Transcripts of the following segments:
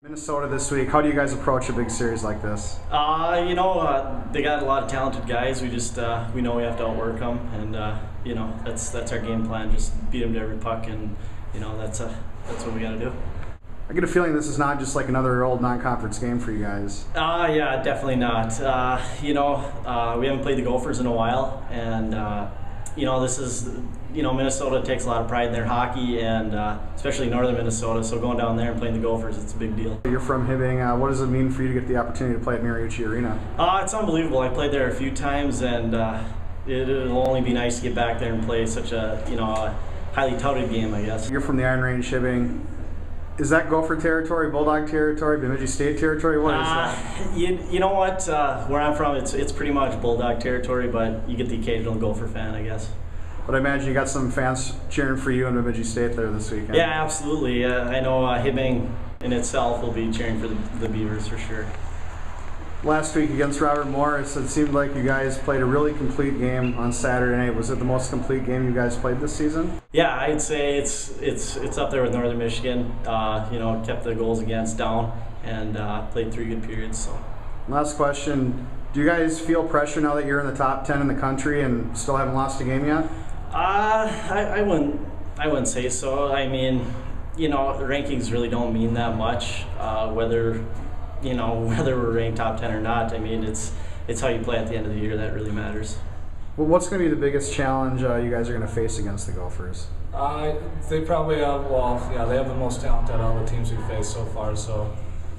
Minnesota this week. How do you guys approach a big series like this? They got a lot of talented guys. We just we know we have to outwork them, and that's our game plan. Just beat them to every puck, and that's what we got to do. I get a feeling this is not just like another old non-conference game for you guys. Yeah, definitely not. We haven't played the Gophers in a while, and this is Minnesota takes a lot of pride in their hockey, and especially northern Minnesota. So going down there and playing the Gophers, it's a big deal. You're from Hibbing. What does it mean for you to get the opportunity to play at Bemidji Arena? It's unbelievable. I played there a few times, and it'll only be nice to get back there and play such a a highly touted game, I guess. You're from the Iron Range Hibbing. Is that Gopher territory, Bulldog territory, Bemidji State territory? What is that? You know what? Where I'm from, it's pretty much Bulldog territory, but you get the occasional Gopher fan, I guess. But I imagine you got some fans cheering for you in Bemidji State there this weekend. Yeah, absolutely. I know Hibbing in itself will be cheering for the Beavers for sure. Last week against Robert Morris, it seemed like you guys played a really complete game on Saturday night. Was it the most complete game you guys played this season? Yeah, I'd say it's up there with Northern Michigan. Kept the goals against down and played 3 good periods. So. Last question: do you guys feel pressure now that you're in the top 10 in the country and still haven't lost a game yet? I wouldn't say so. I mean, the rankings really don't mean that much. Whether we're ranked top 10 or not. I mean, it's how you play at the end of the year that really matters. Well, what's going to be the biggest challenge you guys are going to face against the Gophers? They probably have, they have the most talent out of all the teams we've faced so far. So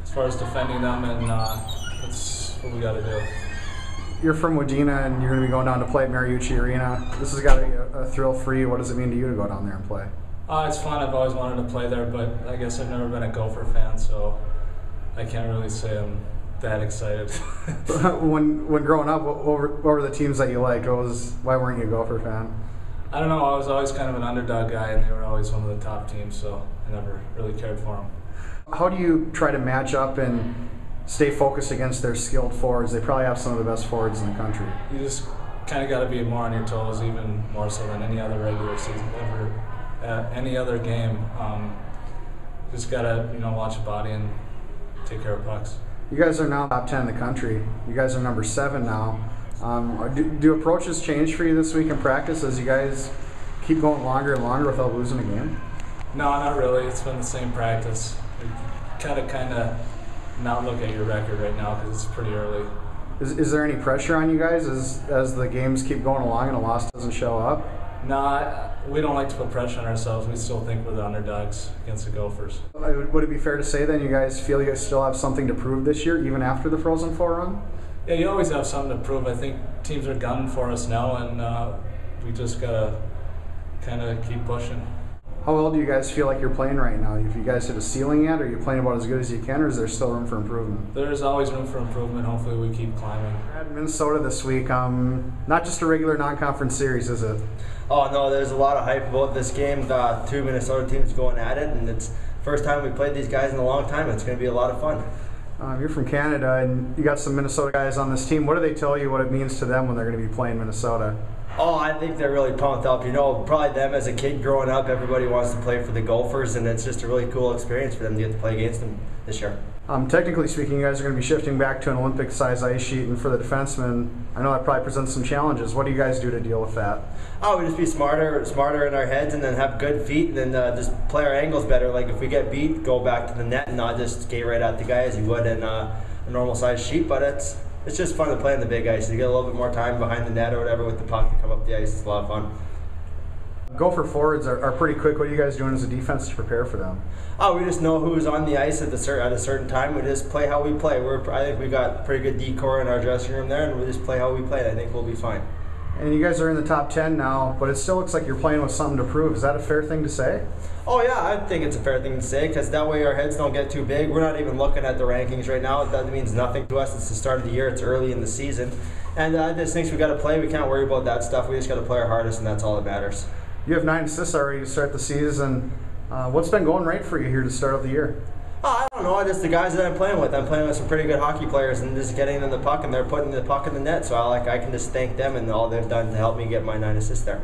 as far as defending them, and that's what we got to do. You're from Wadena, and you're going to be going down to play at Bemidji Arena. This has got to be a thrill for you. What does it mean to you to go down there and play? It's fun. I've always wanted to play there, but I guess I've never been a Gopher fan, so I can't really say I'm that excited. when growing up, what were the teams that you liked? Why weren't you a Gopher fan? I don't know. I was always kind of an underdog guy, and they were always one of the top teams, so I never really cared for them. How do you try to match up and stay focused against their skilled forwards? They probably have some of the best forwards in the country. You just kind of got to be more on your toes, even more so than any other regular season, any other game. Just got to watch your body and take care of pucks. You guys are now top 10 in the country. You guys are number 7 now. Do approaches change for you this week in practice as you guys keep going longer and longer without losing a game? No, not really. It's been the same practice. You kind of not look at your record right now because it's pretty early. Is there any pressure on you guys as the games keep going along and a loss doesn't show up? No, we don't like to put pressure on ourselves. We still think we're the underdogs against the Gophers. Would it be fair to say then you guys feel you guys still have something to prove this year, even after the Frozen Four run? Yeah, you always have something to prove. I think teams are gunning for us now, and we just got to kind of keep pushing. How well do you guys feel like you're playing right now? Have you guys hit a ceiling yet? Are you playing about as good as you can, or is there still room for improvement? There's always room for improvement. Hopefully we keep climbing. At Minnesota this week, not just a regular non-conference series, is it? Oh no, there's a lot of hype about this game. The 2 Minnesota teams going at it, and it's the first time we played these guys in a long time. It's going to be a lot of fun. You're from Canada, and you got some Minnesota guys on this team. What do they tell you what it means to them when they're going to be playing Minnesota? Oh, I think they're really pumped up. Probably them as a kid growing up, everybody wants to play for the Gophers, and it's just a really cool experience for them to get to play against them this year. Technically speaking, you guys are going to be shifting back to an Olympic-size ice sheet, and for the defensemen, I know that probably presents some challenges. What do you guys do to deal with that? Oh, we just be smarter in our heads, and then have good feet, and then just play our angles better. Like if we get beat, go back to the net and not just skate right at the guy as you would in a normal-size sheet. But it's just fun to play on the big ice. You get a little bit more time behind the net or whatever with the puck to come up the ice. It's a lot of fun. Gopher forwards are pretty quick. What are you guys doing as a defense to prepare for them? Oh, we just know who's on the ice at a certain time. We just play how we play. I think we got pretty good decor in our dressing room there, and we just play how we play. I think we'll be fine. And you guys are in the top 10 now, but it still looks like you're playing with something to prove. Is that a fair thing to say? Oh yeah, I think it's a fair thing to say, because that way our heads don't get too big. We're not even looking at the rankings right now. That means nothing to us. It's the start of the year. It's early in the season. And just things we got to play. We can't worry about that stuff. We just got to play our hardest, and that's all that matters. You have 9 assists already to start the season. What's been going right for you here to start of the year? Oh, I don't know. Just the guys that I'm playing with. I'm playing with some pretty good hockey players, and just getting them the puck, and they're putting the puck in the net. So I can just thank them and all they've done to help me get my 9 assists there.